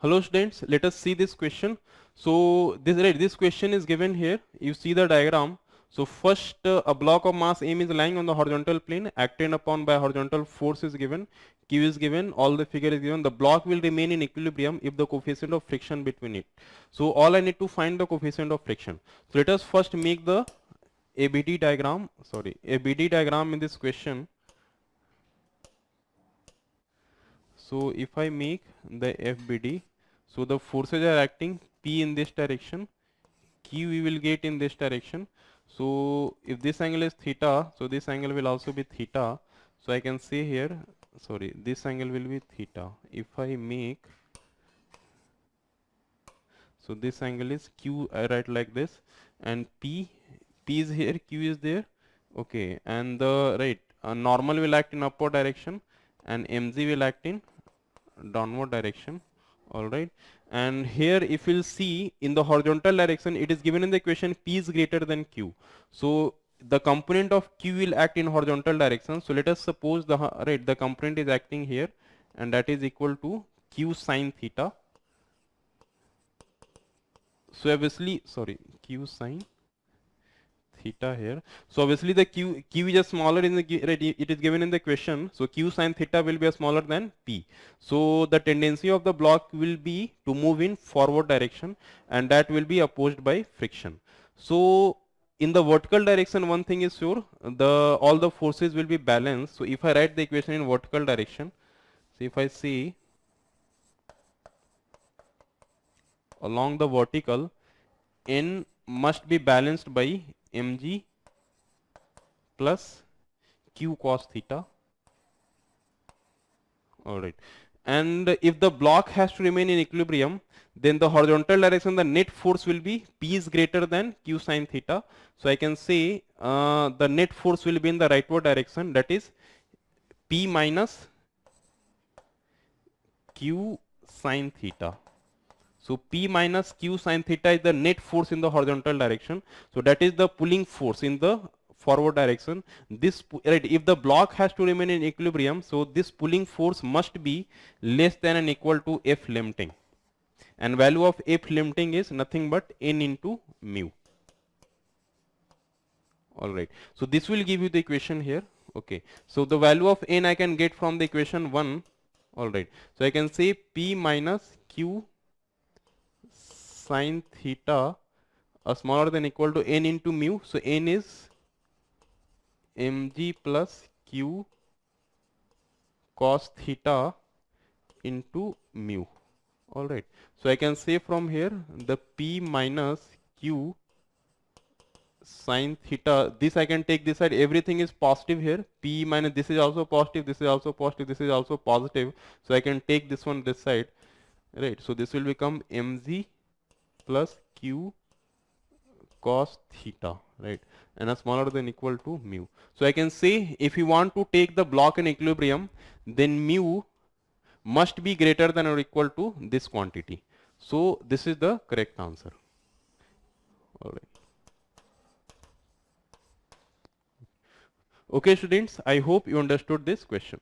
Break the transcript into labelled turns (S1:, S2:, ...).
S1: Hello students, let us see this question. So this question is given here. You see the diagram. So first a block of mass m is lying on the horizontal plane, acted upon by horizontal force is given, q is given, all the figure is given. The block will remain in equilibrium if the coefficient of friction between it. So all I need to find the coefficient of friction. So let us first make the ABD diagram, ABD diagram in this question. So if I make the FBD, so the forces are acting P in this direction, Q we will get in this direction. So if this angle is theta, so this angle will also be theta. So I can say here, this angle will be theta. If I make, so this angle is Q, I write like this, and P is here, Q is there. Okay, and the normal will act in upward direction, and mg will act in downward direction. All right, and here if you'll see in the horizontal direction, it is given in the equation P is greater than Q. So the component of Q will act in horizontal direction. So let us suppose the component is acting here, and that is equal to Q sine theta. So obviously, Q sine theta here. So obviously the q is smaller in the it is given in the question. So q sine theta will be smaller than p. So the tendency of the block will be to move in forward direction, and that will be opposed by friction. So in the vertical direction, one thing is sure, all the forces will be balanced. So if I write the equation in vertical direction, so if I see along the vertical, n must be balanced by mg plus q cos theta. All right, and if the block has to remain in equilibrium, then the horizontal direction, the net force will be P is greater than Q sine theta. So I can say the net force will be in the rightward direction, that is P minus Q sine theta. So P minus Q sine theta is the net force in the horizontal direction. So that is the pulling force in the forward direction. If the block has to remain in equilibrium, so this pulling force must be less than and equal to F limiting. And value of F limiting is nothing but N into mu. Alright. So this will give you the equation here. Okay. So the value of N I can get from the equation 1. Alright. So I can say P minus Q sine theta smaller than equal to n into mu. So n is mg plus q cos theta into mu. All right. So I can say from here the p minus q sine theta. This I can take this side. Everything is positive here. P minus this is also positive. This is also positive. This is also positive. So I can take this one this side. Right. So this will become mg plus q cos theta, right, and smaller than equal to mu. So I can say if you want to take the block in equilibrium, then mu must be greater than or equal to this quantity. So this is the correct answer. All right. Okay students, I hope you understood this question.